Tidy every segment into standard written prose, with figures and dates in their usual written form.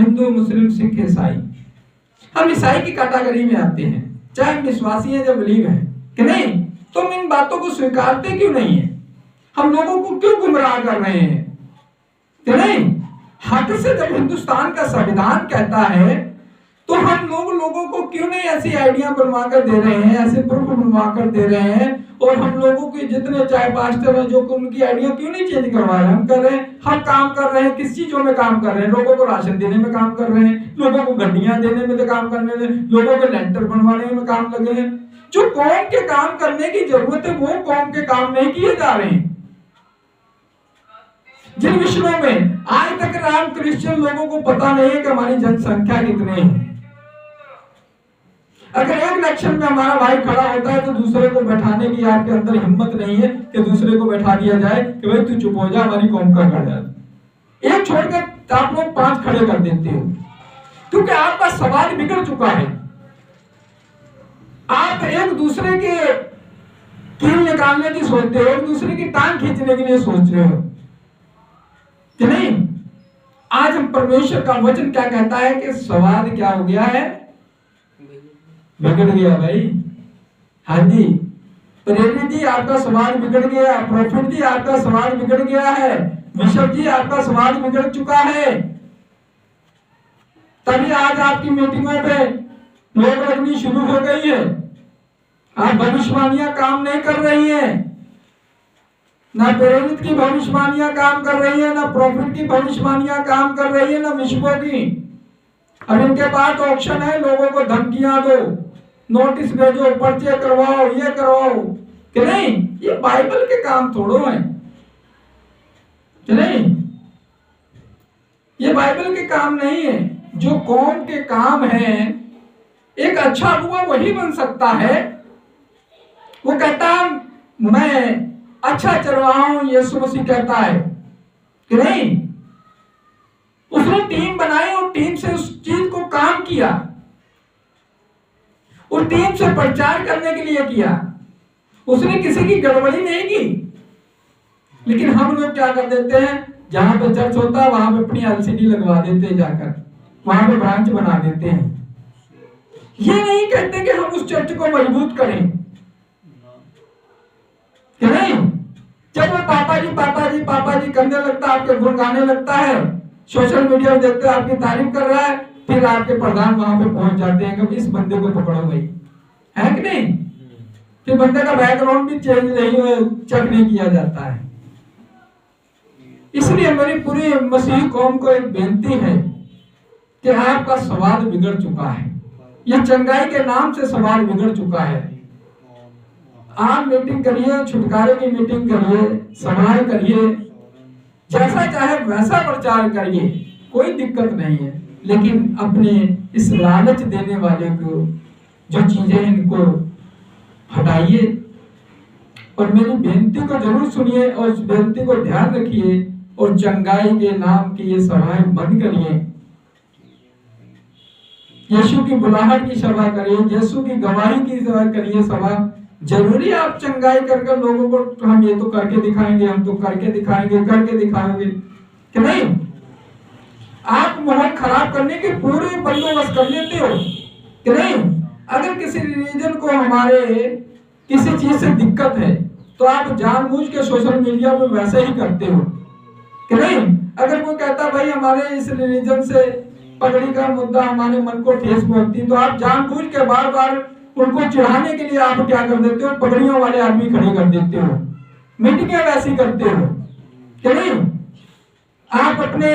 हिंदू, मुस्लिम, सिख, ईसाई, हम ईसाई की कैटेगरी में आते हैं, चाहे हम विश्वासी हैं या बिलीव हैं कि नहीं, तो हम इन बातों को स्वीकारते क्यों नहीं है? हम लोगों को क्यों गुमराह कर रहे हैं कि नहीं? हक से जब हिंदुस्तान का संविधान कहता है तो हम लोगों को क्यों नहीं ऐसी आइडिया बनवा कर दे रहे हैं, ऐसे प्रूफ बनवा कर दे रहे हैं, और हम लोगों के जितने चाहे पास्टर हैं जो उनकी आइडिया क्यों नहीं चेंज करवा रहे हैं? हम कर रहे हैं, हम काम कर रहे हैं, किस चीजों में काम कर रहे हैं? लोगों को राशन देने में काम कर रहे हैं, लोगों को गड्डियां देने में तो काम करने में, लोगों के लेंटर बनवाने में काम लगे हैं। जो कौम के काम करने की जरूरत है वो कौम के काम नहीं किए जा रहे हैं। जिन विषयों में आज तक राम क्रिश्चियन लोगों को पता नहीं है कि हमारी जनसंख्या कितनी है। अगर एक इलेक्शन में हमारा भाई खड़ा होता है तो दूसरे को बैठाने की आपके अंदर हिम्मत नहीं है कि दूसरे को बैठा दिया जाए कि भाई तू चुप हो जा, हमारी कौम का कर जाए। एक छोड़कर आप लोग 5 खड़े कर देते हो, क्योंकि आपका समाज बिगड़ चुका है। आप एक दूसरे के कील निकालने की सोचते हो, एक दूसरे की टांग खींचने के लिए सोच रहे हो कि नहीं। आज हम परमेश्वर का वचन क्या कहता है कि समाज क्या हो गया है? बिगड़ गया भाई। हाँ जी, प्रेरित जी आपका समाज बिगड़ गया, प्रॉफिट जी आपका समाज बिगड़ गया है, बिशप जी आपका समाज बिगड़ चुका है। तभी आज आपकी मीटिंगों पे लोग लगनी शुरू हो गई है। आप भविष्यवाणियां काम नहीं कर रही हैं, ना प्रेरित की भविष्यवाणियां काम कर रही है, ना प्रॉफिट की भविष्यवाणियां काम कर रही है, ना विश्वों की। अब इनके पास ऑप्शन है, लोगों को धमकियां दो, नोटिस भेजो, पर्चे करवाओ, ये करवाओ कि नहीं। ये बाइबल के काम थोड़ो है कि नहीं, ये बाइबल के काम नहीं है। जो कौम के काम है, एक अच्छा अगुआ वही बन सकता है। वो कहता मैं अच्छा चरवाहा हूं, यीशु मसीह कहता है कि नहीं। उसने टीम बनाई और टीम से उस चीज को काम किया, और टीम से प्रचार करने के लिए किया। उसने किसी की गड़बड़ी नहीं की। लेकिन हम लोग क्या कर देते हैं, जहां पे चर्च होता है वहां पे अपनी एलसीडी लगवा देते हैं, जाकर वहां पे ब्रांच बना देते हैं। ये नहीं कहते कि हम उस चर्च को मजबूत करें कि नहीं। जब वो पापा जी करने लगता है, आपके गुण गाने लगता है, सोशल मीडिया में देखते हैं आपकी तारीफ कर रहा है, फिर आपके प्रधान वहां पे पहुंच जाते हैं कि इस बंदे को पकड़ो भाई, है कि नहीं। फिर बंदे का बैकग्राउंड भी चेंज नहीं हुआ, चेक नहीं किया जाता है। इसलिए मेरी पूरी मसीह कौम को एक बेनती है कि आपका समाज बिगड़ चुका है। यह चंगाई के नाम से समाज बिगड़ चुका है। आप मीटिंग करिए, छुटकारे की मीटिंग करिए, समाज करिए, जैसा चाहे वैसा प्रचार करिए, कोई दिक्कत नहीं है। लेकिन अपने इस लालच देने वाले को जो चीजें इनको हटाइए, और मेरी बेनती को जरूर सुनिए और इस बेनती को ध्यान रखिए, और चंगाई के नाम की ये सभाएं बंद करिए। यीशु की बुलाहट की सभा करिए, यीशु की गवाही की सभा करिए। सभा जरूरी आप चंगाई करके लोगों को हम ये तो करके दिखाएंगे, हम तो करके दिखाएंगे, करके दिखाएंगे कि नहीं। आप माहौल खराब करने के पूरे बंदोबस्त कर लेते हो कि नहीं। अगर किसी रिलीजन को हमारे किसी चीज से दिक्कत है तो आप जानबूझ के सोशल मीडिया में वैसे ही करते हो कि नहीं। अगर कोई कहता भाई हमारे इस रिलीजन से पगड़ी का मुद्दा हमारे मन को ठेस पहुंचती, तो आप जानबूझ के बार बार उनको चिढ़ाने के लिए आप क्या कर देते हो, पगड़ियों वाले आदमी खड़े कर देते हो, मीटिंगें वैसी करते हो कि नहीं। आप अपने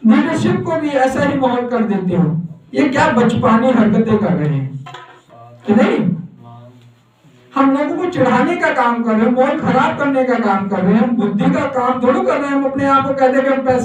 लीडरशिप को भी ऐसा ही माहौल कर देते हो। ये क्या बचकानी हरकतें कर रहे हैं कि नहीं। हम लोगों को चिढ़ाने का काम कर रहे हैं, माहौल खराब करने का काम कर रहे हैं, हम बुद्धि का काम थोड़ा कर रहे हैं। हम अपने आप को कहते हैं कि हम पैसे